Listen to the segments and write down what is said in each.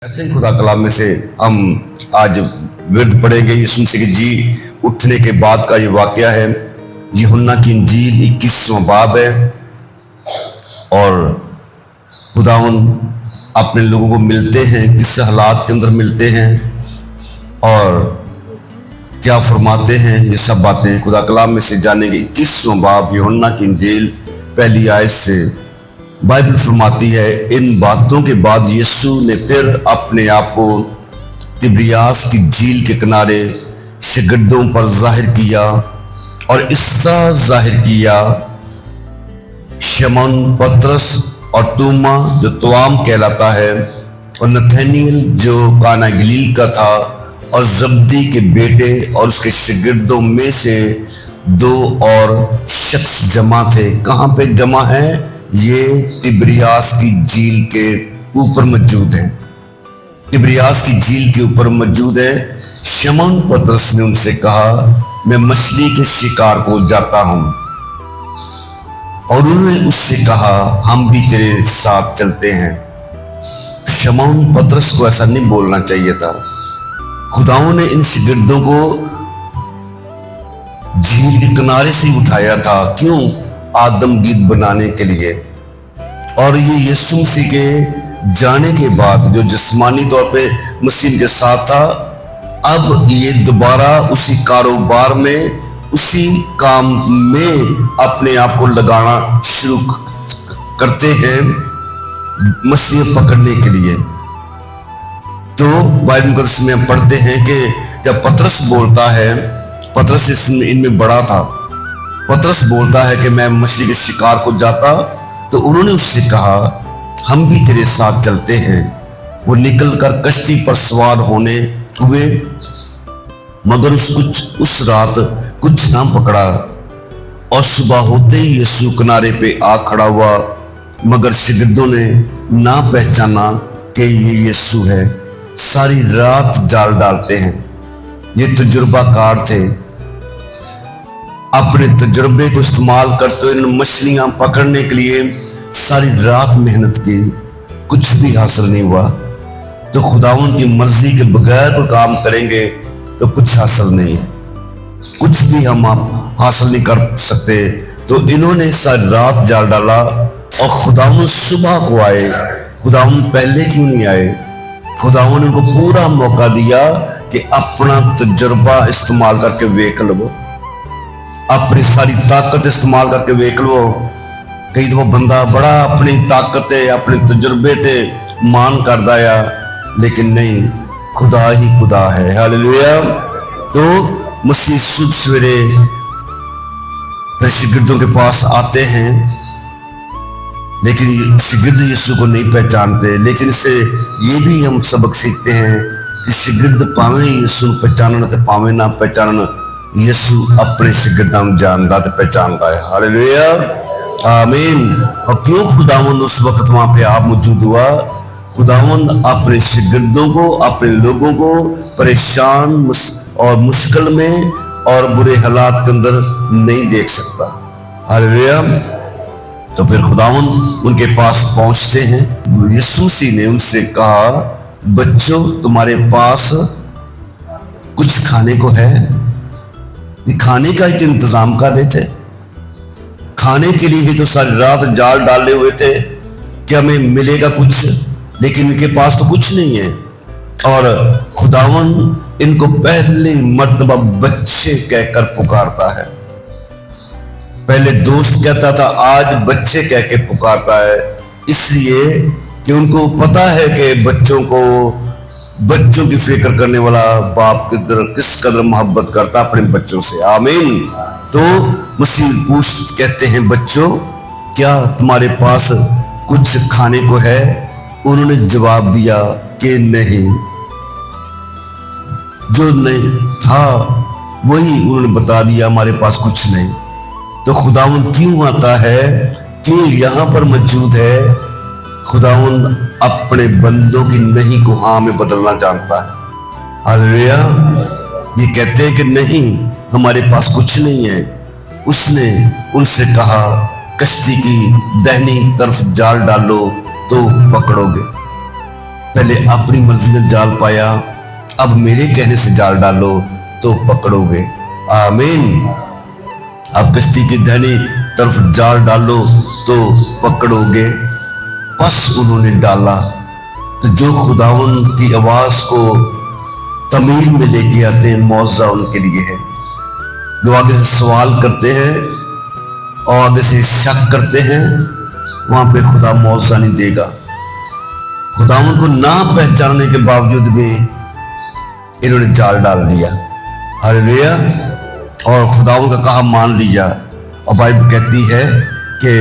ऐसे ही खुदा कलाम में से हम आज विर्द पढ़ेंगे यीशु मसीह की जी उठने के बाद का ये वाकया है। यूहन्ना की इंजील 21वां बाब है और खुदावन अपने लोगों को मिलते हैं, किस हालात के अंदर मिलते हैं और क्या फरमाते हैं, ये सब बातें खुदा कलाम में से जानेंगे। 21वां बाब यूहन्ना की इंजील पहली आयत से बाइबल फरमाती है, इन बातों के बाद यीशु ने फिर अपने आप को तिब्रियास की झील के किनारे शागिर्दों पर जाहिर किया और इस तरह जाहिर किया, शमौन पतरस और तोमा जो तवाम कहलाता है और नथानिएल जो काना गलील का था और जब्दी के बेटे और उसके शागिर्दों में से दो और शख्स जमा थे। कहाँ पे जमा है? ये तिब्रियास की झील के ऊपर मौजूद है, तिब्रियास की झील के ऊपर मौजूद है। शमौन पतरस ने उनसे कहा, मैं मछली के शिकार को जाता हूं, और उन्होंने उससे कहा, हम भी तेरे साथ चलते हैं। शमौन पतरस को ऐसा नहीं बोलना चाहिए था। खुदाओं ने इन शागिर्दों को झील के किनारे से उठाया था, क्यों? आदम गीत बनाने के लिए। और ये यीशु मसीह के जाने के बाद जो जिस्मानी तौर पे मसीह के साथ था, अब ये दोबारा उसी कारोबार में, उसी काम में अपने आप को लगाना शुरू करते हैं मछलियां पकड़ने के लिए। तो बाइबल मुकद्दस में हम पढ़ते हैं कि जब पतरस बोलता है, पतरस इनमें बड़ा था, पतरस बोलता है कि मैं मछली के शिकार को जाता, तो उन्होंने उससे कहा, हम भी तेरे साथ चलते हैं। वो निकलकर कश्ती पर सवार होने हुए, मगर उस रात कुछ ना पकड़ा और सुबह होते ही यीशु किनारे पे आ खड़ा हुआ, मगर शागिर्दों ने ना पहचाना कि ये यीशु है। सारी रात जाल डालते हैं। ये तजुर्बाकार थे, अपने तजुर्बे को इस्तेमाल करते हुए इन मछलियां पकड़ने के लिए सारी रात मेहनत की, कुछ भी हासिल नहीं हुआ। तो खुदावंद की मर्जी के बगैर कोई काम करेंगे तो कुछ हासिल नहीं है, कुछ भी हम आप हासिल नहीं कर सकते। तो इन्होंने सारी रात जाल डाला और खुदावंद सुबह को आए। खुदावंद पहले क्यों नहीं आए? खुदावंद ने उनको पूरा मौका दिया कि अपना तजुर्बा इस्तेमाल करके वेख लो, अपनी सारी ताकत इस्तेमाल करके वेख लो। कई दफा बंदा बड़ा अपनी ताकत है, अपने तजुर्बे ते मान कर दाया, लेकिन नहीं, खुदा ही खुदा है। हालेलुया। तो मसीह सुबह सवेरे फिर शागिर्दों के पास आते हैं, लेकिन शागिर्द यीशु को नहीं पहचानते। लेकिन इससे ये भी हम सबक सीखते हैं कि शागिर्द पावे यीशु पहचानना ते पावे ना पहचानना, यीशु अपने शागिर्दां नूं जानदा ते पहचानदा है। हालेलुया, आमीन। और क्यों खुदावंद उस वक्त वहां पे आप मौजूद हुआ? खुदावंद अपने शागिर्दों को, अपने लोगों को परेशान और मुश्किल में और बुरे हालात के अंदर नहीं देख सकता। हालेलुया। तो फिर खुदावंद उनके पास पहुंचते हैं। यीशु मसीह ने उनसे कहा, बच्चों तुम्हारे पास कुछ खाने को है? खाने का ही इंतजाम कर रहे थे, खाने के लिए ही तो सारी रात जाल डाले हुए थे कि हमें मिलेगा कुछ, लेकिन इनके पास तो कुछ नहीं है। और खुदावंद इनको पहली मर्तबा बच्चे कहकर पुकारता है। पहले दोस्त कहता था, आज बच्चे कह के पुकारता है, इसलिए कि उनको पता है कि बच्चों की फिक्र करने वाला बाप किस कदर मोहब्बत करता अपने बच्चों से। आमीन। तो मसीह कहते हैं, बच्चों क्या तुम्हारे पास कुछ खाने को है? उन्होंने जवाब दिया कि नहीं। जो नहीं था वही उन्होंने बता दिया, हमारे पास कुछ नहीं। तो खुदावंद क्यों आता है? क्यों यहाँ पर मौजूद है? खुदावंद अपने बंदों की नहीं को हाँ में बदलना जानता है। हालेलुया। ये कहते हैं कि नहीं, हमारे पास कुछ नहीं है। उसने उनसे कहा, कश्ती की दाहिनी तरफ जाल डालो तो पकड़ोगे। पहले अपनी मर्जी में जाल पाया, अब मेरे कहने से जाल डालो तो पकड़ोगे। आमीन। अब कश्ती की दाहिनी तरफ जाल डालो तो पकड़ोगे। बस उन्होंने डाला। तो जो खुदावन की आवाज को तमील में लेके आते हैं, मौजा उनके लिए है। जो आगे से सवाल करते हैं और आगे से शक करते हैं, वहां पे खुदा मौजा नहीं देगा। खुदावन को ना पहचानने के बावजूद भी इन्होंने जाल डाल दिया। हालेलुया। और खुदावन का कहा मान लिया। और बाइबल कहती है कि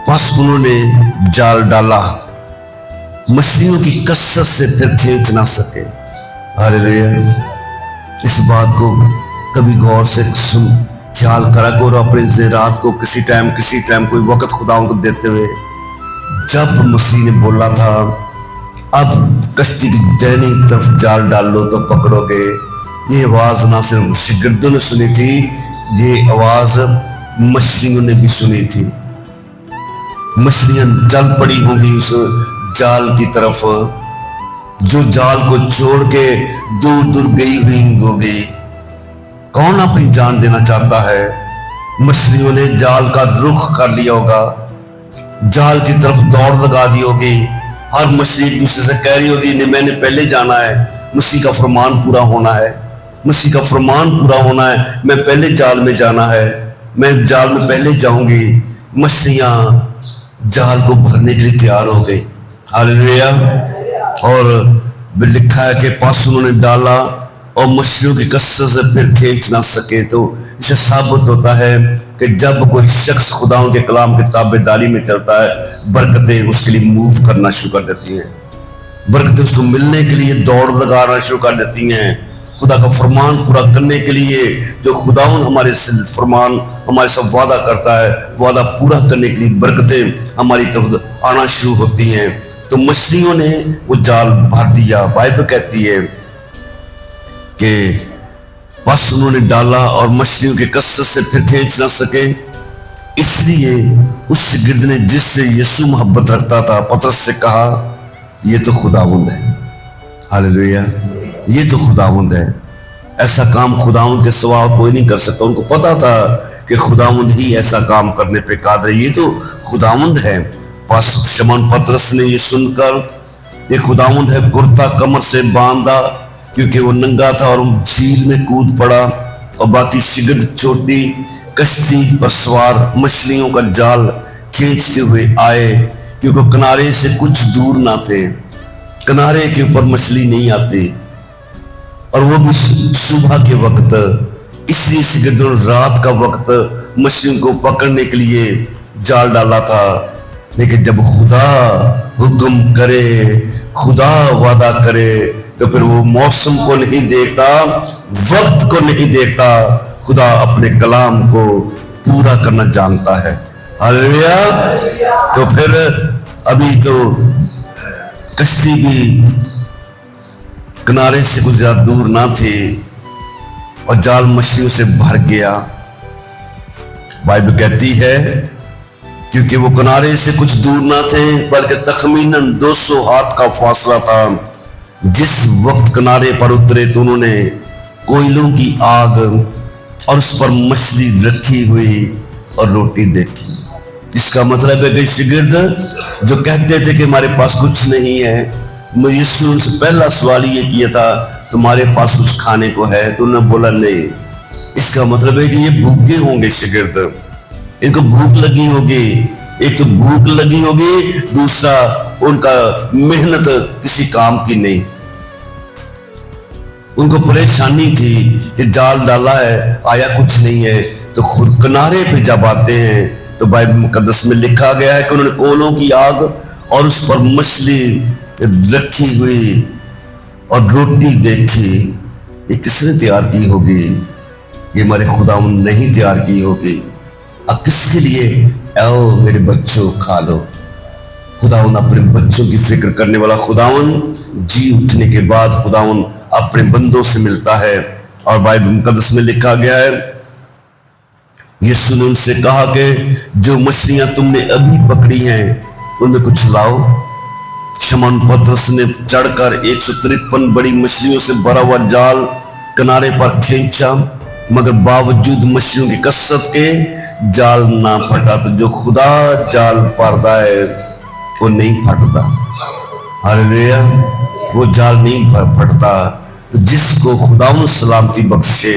बस उन्होंने जाल डाला, मछलियों की कसरत से फिर खींच ना सके। हालेलुया। इस बात को कभी गौर से सुन, ख्याल करा करो अपने रात को किसी टाइम कोई वक्त खुदावन को देते हुए। जब मसीह ने बोला था अब कश्ती की दाहिनी तरफ जाल डाल लो तो पकड़ोगे, ये आवाज ना सिर्फ शिगिर्दों ने सुनी थी, ये आवाज मछलियों ने भी सुनी थी। मछलियां चल पड़ी होंगी उस जाल की तरफ, जो जाल को छोड़ के दूर दूर गई हुई होगी। कौन अपनी जान देना चाहता है? मछलियों ने जाल का रुख कर लिया होगा, जाल की तरफ दौड़ लगा दी होगी। हर मछली एक दूसरे से कह रही होगी, नहीं मैंने पहले जाना है, मसीह का फरमान पूरा होना है, मसीह का फरमान पूरा होना है, मैं पहले जाल में जाना है, मैं जाल में पहले जाऊंगी। मछलियां जाल को भरने के लिए तैयार हो गई। हालेलुया। और लिखा है कि पास उन्होंने डाला और मछलियों की कसरत से फिर खींच ना सके। तो इसे साबित होता है कि जब कोई शख्स खुदाओं के कलाम की ताबेदारी में चलता है, बरकतें उसके लिए मूव करना शुरू कर देती हैं, बरकतें उसको मिलने के लिए दौड़ लगाना शुरू कर देती हैं। खुदा का फरमान पूरा करने के लिए जो खुदावन हमारे फरमान हमारे साथ वादा करता है, वादा पूरा करने के लिए बरकतें हमारी तरफ आना शुरू होती हैं। तो मछलियों ने वो जाल भर दिया। बाइबल कहती है कि बस उन्होंने डाला और मछलियों के कसरत से फिर खींच ना सके। इसलिए उस गिरद ने जिससे यीशु मोहब्बत रखता था, पतरस से कहा ये तो खुदावंद है। हालेलुया। ये तो खुदावंद है। ऐसा काम खुदावंद के सिवा कोई नहीं कर सकता। उनको पता था कि खुदावंद ही ऐसा काम करने पे कादिर है, ये तो खुदावंद है। शमौन पतरस ने ये सुनकर ये खुदावंद है कुर्ता कमर से बांधा, क्योंकि वो नंगा था, और झील में कूद पड़ा। और बाकी शिगिर्द चोटी कश्ती पर सवार मछलियों का जाल खींचते हुए आए, क्योंकि किनारे से कुछ दूर ना थे। किनारे के ऊपर मछली नहीं आती, और वो भी सुबह के वक्त। इसलिए शिगिर्दों ने रात का वक्त मछलियों को पकड़ने के लिए जाल डाला था। लेकिन जब खुदा हुक्म करे, खुदा वादा करे, तो फिर वो मौसम को नहीं देखता, वक्त को नहीं देखता। खुदा अपने कलाम को पूरा करना जानता है। हालेलुया। तो फिर अभी तो कश्ती भी किनारे से कुछ ज्यादा दूर ना थी और जाल मछलियों से भर गया। बाइबल कहती है क्योंकि वो किनारे से कुछ दूर ना थे, बल्कि तखमीनन 200 हाथ का फासला था। जिस वक्त किनारे पर उतरे तो उन्होंने कोयलों की आग और उस पर मछली रखी हुई और रोटी देखी। जिसका मतलब है कि शिगिर्द जो कहते थे कि हमारे पास कुछ नहीं है, यीशु ने उनसे पहला सवाल ये किया था, तुम्हारे पास कुछ खाने को है? तो उन्होंने बोला नहीं। इसका मतलब है कि ये भूखे होंगे शिगिर्द, इनको भूख लगी होगी। एक तो भूख लगी होगी, दूसरा उनका मेहनत किसी काम की नहीं। उनको परेशानी थी कि जाल डाला है, आया कुछ नहीं है। तो खुद किनारे पे जब आते हैं तो बाइबल मुकद्दस में लिखा गया है कि उन्होंने कोयलों की आग और उस पर मछली रखी हुई और रोटी देखी। ये किसने तैयार की होगी? ये हमारे खुदावन ने ही तैयार की होगी। अब किसके लिए? आओ मेरे बच्चों खा लो। खुदावन अपने बच्चों की फिक्र करने वाला खुदावन, जी उठने के बाद खुदावन अपने बंदों से मिलता है। और बाइबल मुकद्दस में लिखा गया है यीशु ने उनसे कहा कि जो मछलियां तुमने अभी पकड़ी हैं उनमें कुछ लाओ। शमौन पतरस ने चढ़कर 153 बड़ी मछलियों से भरा हुआ जाल किनारे पर खींचा, मगर बावजूद मछलियों की कसरत के जाल ना फटा। तो जो खुदा जाल पारदा है वो नहीं फटता। हालेलुया, वो जाल नहीं फटता। तो जिसको खुदावन सलामती बख्शे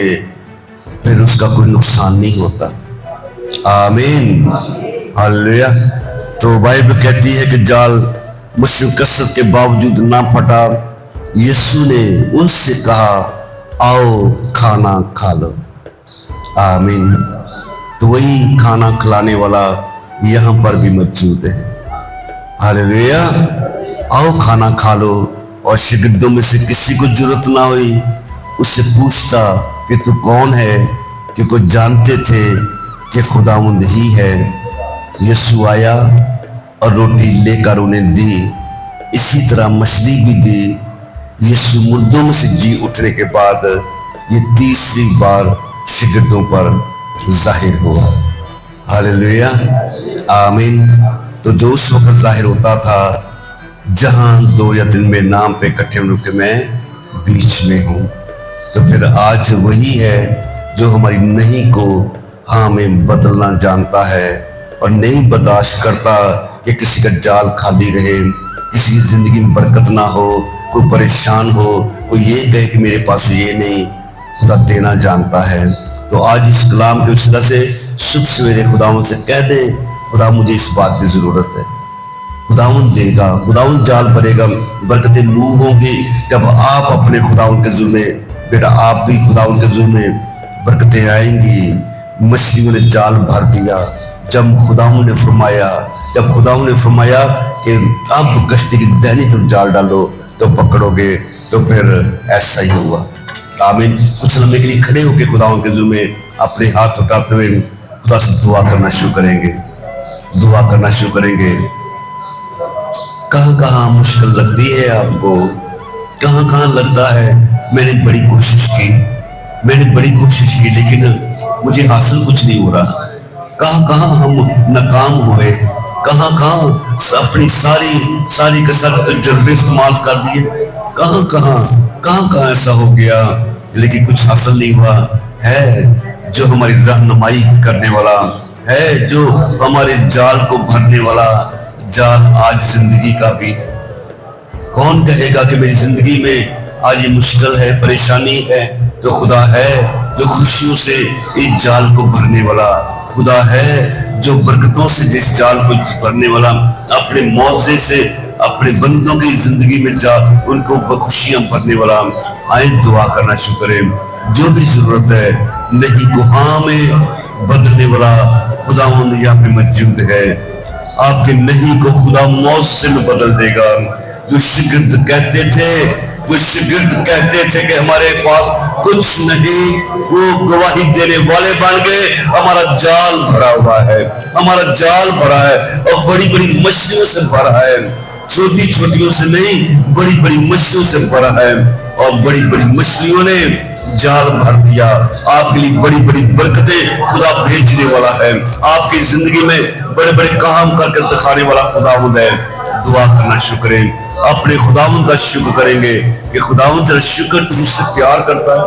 फिर उसका कोई नुकसान नहीं होता। आमीन, हालेलुया। तो बाइबल कहती है कि जाल मछलियों कसरत के बावजूद ना फटा। यीशु ने उनसे कहा, आओ खाना खा लो। आमीन। तो वही खाना खिलाने वाला यहाँ पर भी मौजूद है। हालेलुया। आओ खाना खा लो। और शिगिर्दों में से किसी को जरूरत ना हुई उससे पूछता कि तू कौन है, क्योंकि जानते थे कि खुदावंद ही है। यीशु आया और रोटी लेकर उन्हें दी, इसी तरह मछली भी दी। यीशु मुर्दों में से जी उठने के बाद ये तीसरी बार शिगिर्दों पर जाहिर हुआ। हालेलुया, आमीन। तो जो उस वक्त जाहिर होता था जहां 2 या 3 में नाम पे इकट्ठे होने के मैं बीच में हूँ। तो फिर आज वही है जो हमारी नहीं को हाँ में बदलना जानता है और नहीं बर्दाश्त करता कि किसी का जाल खाली रहे, किसी की जिंदगी में बरकत ना हो, कोई परेशान हो, कोई ये कहे कि मेरे पास ये नहीं। खुदा देना जानता है। तो आज इस कलाम के वसीला से सुबह सवेरे खुदावंद से कह दे, खुदा मुझे इस बात की जरूरत है। खुदावंद देगा, खुदावंद जाल भरेगा, बरकतें मूव होंगी जब आप अपने खुदावंद के जुर्म में, बेटा आप भी खुदावंद के जुर्म में बरकतें आएंगी। मछलियों ने जाल भर दिया जब खुदावंद ने फरमाया कि अब कश्ती की दाहिनी तरफ जाल डालो तो पकड़ोगे। तो फिर ऐसा ही हुआ। आमीन। कुछ लम्हे के लिए खड़े होकर खुदावंद के जुर्म में अपने हाथ उठाते हुए खुदा से दुआ करना शुरू करेंगे। कहाँ कहाँ मुश्किल लगती है आपको, कहाँ कहाँ लगता है मैंने बड़ी कोशिश की लेकिन मुझे हासिल कुछ नहीं हो रहा। कहाँ कहाँ हम नाकाम हुए, कहाँ कहाँ अपनी सारी कसरत तजुर्बे इस्तेमाल कर दिए, कहाँ ऐसा हो गया लेकिन कुछ हासिल नहीं हुआ। है जो हमारी रहनुमाई करने वाला है, जो हमारे जाल को भरने वाला जाल आज जिंदगी का भी। कौन कहेगा कि मेरी जिंदगी में आज ये मुश्किल है, परेशानी है? तो खुदा है जो खुशियों से इस जाल को भरने वाला, खुदा है जो बरकतों से जिस जाल को भरने वाला, अपने मौजे से अपने बंदों की जिंदगी में जा उनको खुशियां भरने वाला। आए दुआ करना शुरू करें। जो भी जरूरत है नहीं को हाँ में बदलने वाला खुदावंद यहाँ पे मौजूद है। आपके नहीं को खुदा मौजे में बदल देगा। जो शिगिर्द कहते थे कि हमारे पास कुछ नहीं, वो गवाही देने वाले बन गए। हमारा जाल भरा हुआ है और बड़ी बड़ी मछलियों से भरा है। छोटी छोटियों से नहीं, बड़ी बड़ी मछलियों से भरा है और बड़ी बड़ी मछलियों ने जाल भर दिया। आपके लिए बड़ी बड़ी बरकतें खुदा भेजने वाला है। आपकी जिंदगी में बड़े बड़े काम करके दिखाने वाला खुदावंद है। दुआ करना शुरू करें, अपने खुदावंद का शुक्र करेंगे कि खुदावंद तेरा शुक्र, तू मुझसे प्यार करता है,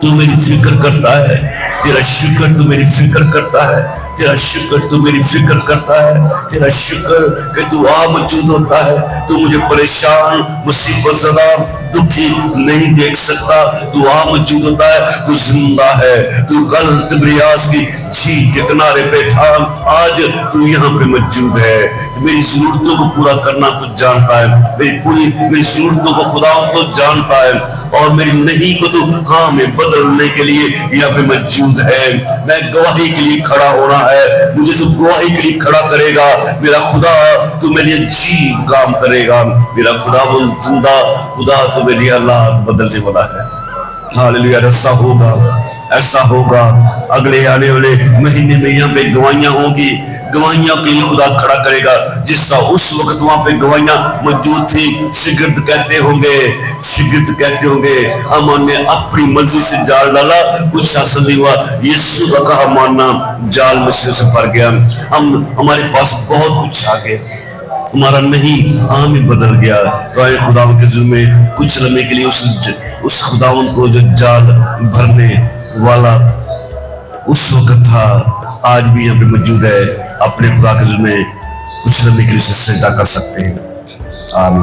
तू मेरी फिक्र करता है। तेरा शुक्र तू मेरी फिक्र करता है, तेरा शुक्र तू मेरी फिक्र करता है, तेरा शुक्र कि तू मौजूद होता है। तू मुझे परेशान, मुसीबत ज़दा, दुखी नहीं देख सकता। तू मौजूद होता है, तू जिंदा है। तू कल तिब्रियास की झील के किनारे पे था, आज तू यहाँ पे मौजूद है। मेरी जरूरतों को पूरा करना तू जानता है, मेरी जरूरतों को खुदा तो जानता है और मेरी नहीं को तू हाँ में बदलने के लिए यहाँ पे मौजूद है। मैं गवाही के लिए खड़ा होना है, मुझे तू गवाही के लिए खड़ा करेगा। मेरा खुदा तू मेरे लिए अजीब काम करेगा। मेरा खुदा वो जिंदा खुदा तू मेरे लिए हालात बदलने वाला है। हालेलुया। ऐसा होगा अगले आने वाले महीने में यहाँ पे गवाहियां होंगी, गवाहियां के लिए खुदा खड़ा करेगा। जिस तरह उस वक्त वहां पे गवाहियां मौजूद थी, शिगिर्द कहते होंगे अमन ने अपनी मर्जी से जाल डाला, कुछ हासिल नहीं हुआ, यीशु का कहा मानना जाल मछलियों से भर गया। हमारे पास बहुत कुछ आ गया, हमारा नहीं आम ही बदल गया। तो आए खुदावन के जुल्म में कुछ लम्हे के लिए उस खुदावन को जो जाल भरने वाला उस वक्त था, आज भी यहाँ पे मौजूद है। अपने खुदा के जुल्म में कुछ लम्हे के लिए सजदा कर सकते हैं। आमीन।